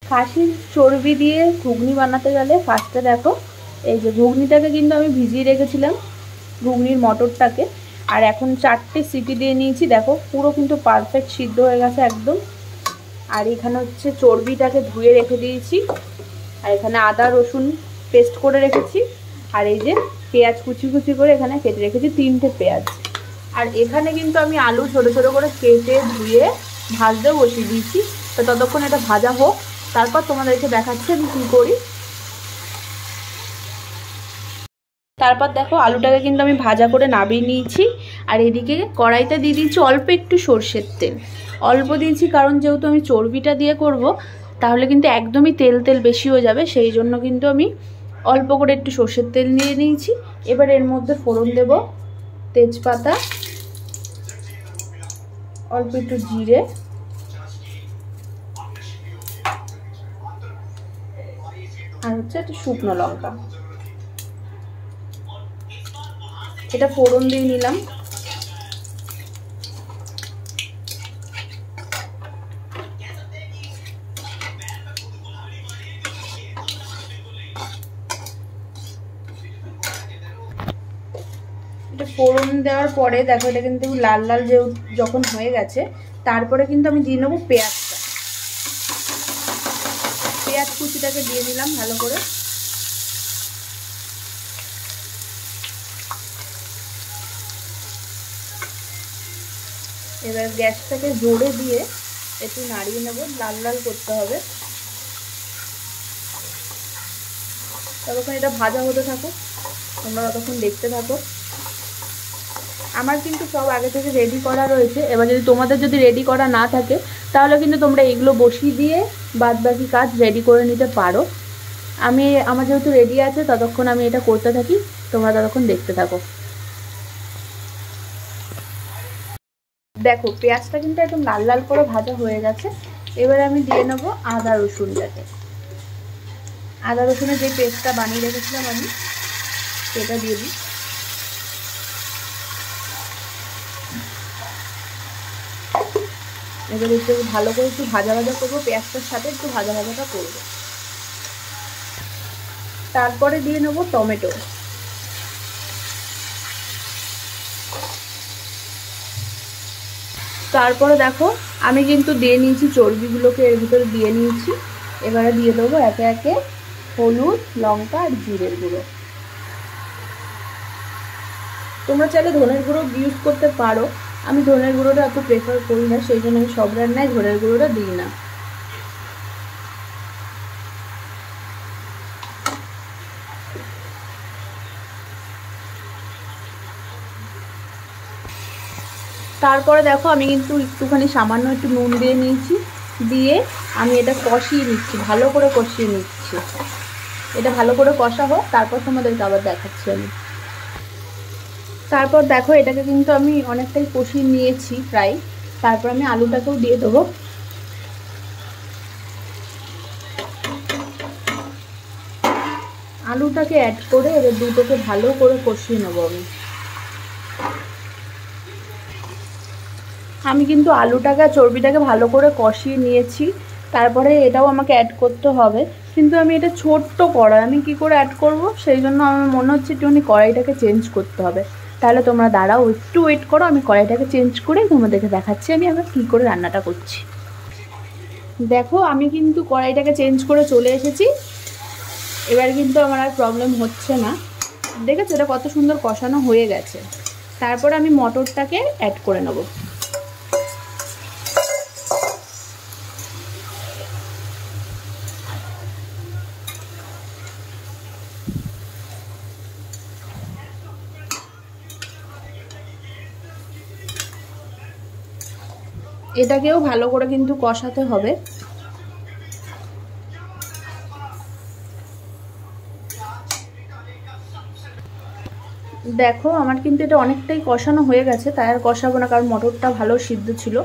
খাসির চর্বি দিয়ে ঘুগনি বানাতে গেলে ফার্স্টে দেখো এই যে ঘুগনিটাকে কিন্তু আমি ভিজিয়ে রেখেছিলাম, ঘুগনির মটরটাকে। আর এখন 4টে সিটি দিয়ে নিয়েছি, দেখো পুরো কিন্তু পারফেক্ট সিদ্ধ হয়ে গেছে একদম। আর এখানে হচ্ছে চর্বিটাকে ধুয়ে রেখে দিয়েছি। আর এখানে আদা রসুন পেস্ট করে রেখেছি। আর এই যে পেঁয়াজ কুচি কুচি করে এখানে কেটে রেখেছি 3টে পেঁয়াজ। আর এখানে কিন্তু আমি আলু ছোটো ছোটো করে কেটে ধুয়ে ভাজতেও বসিয়ে দিয়েছি। তো ততক্ষণ এটা ভাজা হোক, তারপর তোমাদেরকে দেখাচ্ছি আমি কী করি। তারপর দেখো আলুটাকে কিন্তু আমি ভাজা করে নামিয়ে নিয়েছি। আর এদিকে কড়াইতে দিয়ে দিয়েছি অল্প একটু সর্ষের তেল। অল্প দিয়েছি কারণ যেহেতু আমি চর্বিটা দিয়ে করব, তাহলে কিন্তু একদমই তেল তেল বেশি হয়ে যাবে, সেই জন্য কিন্তু আমি অল্প করে একটু সর্ষের তেল নিয়ে নিয়েছি। এবার এর মধ্যে ফোড়ন দেব তেজপাতা, অল্প একটু জিরে, আর হচ্ছে একটা শুকনো লঙ্কা। এটা ফোড়ন দিয়ে নিলাম। এটা ফোড়ন দেওয়ার পরে দেখো এটা কিন্তু লাল লাল যখন হয়ে গেছে, তারপরে কিন্তু আমি দিয়ে নেবো পেঁয়াজটা। পেঁয়াজ কুচিটাকে দিয়ে দিলাম ভালো করে। এবার গ্যাসটাকে জোরে দিয়ে একটু নাড়িয়ে নেব, লাল লাল করতে হবে। ততক্ষণ এটা ভাজা হতে থাকো, তোমরা ততক্ষণ দেখতে থাকো। আমার কিন্তু সব আগে থেকে রেডি করা রয়েছে। এবার যদি তোমাদের যদি রেডি করা না থাকে, তাহলে কিন্তু তোমরা এগুলো বসিয়ে দিয়ে বাদ বাকি কাজ রেডি করে নিতে পারো। আমার যেহেতু রেডি আছে, ততক্ষণ আমি এটা করতে থাকি, তোমরা ততক্ষণ দেখতে থাকো। দেখো পেঁয়াজটা কিন্তু একদম লাল লাল করে ভাজা হয়ে গেছে। এবার আমি দিয়ে নেবো আদা রসুনটাকে। আদা রসুনের যে পেস্টটা বানিয়ে রেখেছিলাম আমি, সেটা দিয়ে দিই। এবার একটু ভালো করে একটু ভাজা ভাজা করবো, পেঁয়াজটার সাথে একটু ভাজা ভাজাটা করবো। তারপরে দিয়ে নেবো টমেটো। তারপরে দেখো আমি কিন্তু দিয়ে নিয়েছি চর্বিগুলোকে, এর ভিতরে দিয়ে নিয়েছি। এবারে দিয়ে দেবো একে একে হলুদ, লঙ্কা আর জিরের গুঁড়ো। তোমরা চাইলে ধনের গুঁড়ো ইউজ করতে পারো, আমি ধনের গুঁড়োটা এত প্রেফার করি না, সেই জন্য আমি সব রান্নায় ধনের গুঁড়োটা দিই না। তারপরে দেখো আমি কিন্তু একটুখানি সামান্য একটু নুন দিয়ে নিয়েছি, দিয়ে আমি এটা কষিয়ে নিচ্ছি, ভালো করে কষিয়ে নিচ্ছি। এটা ভালো করে কষা হোক, তারপর তোমাদেরকে আবার দেখাচ্ছি আমি। তারপর দেখো এটাকে কিন্তু আমি অনেকটাই কষিয়ে নিয়েছি প্রায়। তারপর আমি আলুটাকেও দিয়ে দেবো। আলুটাকে অ্যাড করে এবার দুটোকে ভালো করে কষিয়ে নেবো আমি কিন্তু আলুটাকে আর চর্বিটাকে ভালো করে কষিয়ে নিয়েছি। তারপরে এটাও আমাকে অ্যাড করতে হবে, কিন্তু আমি এটা ছোট্ট কড়াই, আমি কি করে অ্যাড করব, সেই জন্য আমার মনে হচ্ছে একটুখানি কড়াইটাকে চেঞ্জ করতে হবে। তাহলে তোমরা দাঁড়াও, একটু ওয়েট করো, আমি কড়াইটাকে চেঞ্জ করে তোমাদেরকে দেখাচ্ছি আমি আবার কী করে রান্নাটা করছি। দেখো আমি কিন্তু কড়াইটাকে চেঞ্জ করে চলে এসেছি। এবার কিন্তু আমার আর প্রবলেম হচ্ছে না, দেখেছো এটা কত সুন্দর কষানো হয়ে গেছে। তারপর আমি মটরটাকে অ্যাড করে নেব। এটাকেও ভালো করে কিন্তু কষাতে হবে। দেখো আমার কিন্তু এটা অনেকটাই কষানো হয়ে গেছে, তাই আর কষাবো না, কারণ মটরটা ভালো সিদ্ধ ছিল।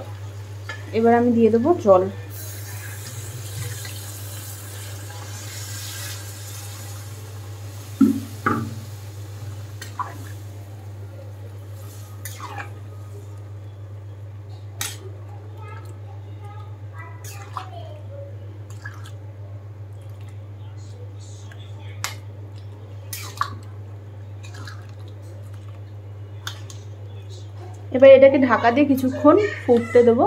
এবার আমি দিয়ে দেবো জল। এবার এটাকে ঢাকা দিয়ে কিছুক্ষণ ফুটতে দেবো,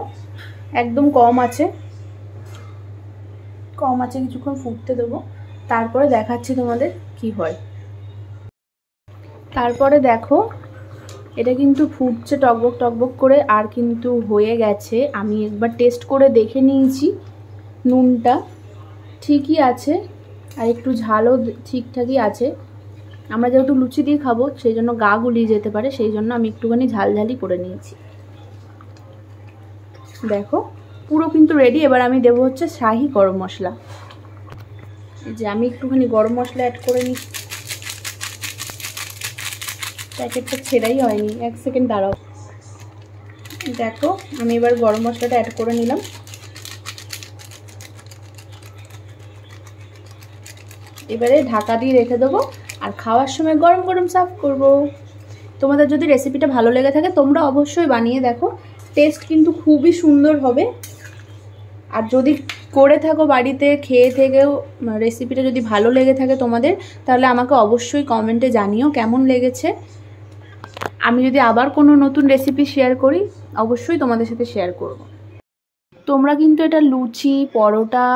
একদম কম আছে কিছুক্ষণ ফুটতে দেবো। তারপরে দেখাচ্ছি তোমাদের কি হয়। তারপরে দেখো এটা কিন্তু ফুটছে টকবক টকবক করে, আর কিন্তু হয়ে গেছে। আমি একবার টেস্ট করে দেখে নিয়েছি, নুনটা ঠিকই আছে আর একটু ঝালও ঠিকঠাকই আছে। আমরা যেহেতু লুচি দিয়ে খাবো সেই জন্য গা গুলিয়ে যেতে পারে, সেই জন্য আমি একটুখানি ঝালঝালি করে নিয়েছি। দেখো পুরো কিন্তু রেডি। এবার আমি দেবো হচ্ছে শাহি গরম মশলা। এই যে আমি একটুখানি গরম মশলা অ্যাড করে নিচ্ছি। প্যাকেটটা ছেঁড়াই হয়নি, 1 সেকেন্ড দাঁড়াও। দেখো আমি এবার গরম মশলাটা অ্যাড করে নিলাম। এবারে ঢাকা দিয়ে রেখে দেবো, আর খাওয়ার সময় গরম গরম সার্ভ করব। তোমাদের যদি রেসিপিটা ভালো লেগে থাকে তোমরা অবশ্যই বানিয়ে দেখো, টেস্ট কিন্তু খুবই সুন্দর হবে। আর যদি করে থাকো বাড়িতে, খেয়ে থেকেও রেসিপিটা যদি ভালো লেগে থাকে তোমাদের, তাহলে আমাকে অবশ্যই কমেন্টে জানিও কেমন লেগেছে। আমি যদি আবার কোনো নতুন রেসিপি শেয়ার করি অবশ্যই তোমাদের সাথে শেয়ার করব। তোমরা কিন্তু এটা লুচি, পরোটা,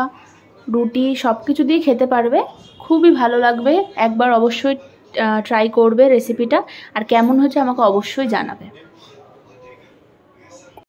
রুটি সব কিছু দিয়ে খেতে পারবে, খুবই ভালো লাগবে। একবার অবশ্যই ট্রাই করবে রেসিপিটা, আর কেমন হয়েছে আমাকে অবশ্যই জানাবে।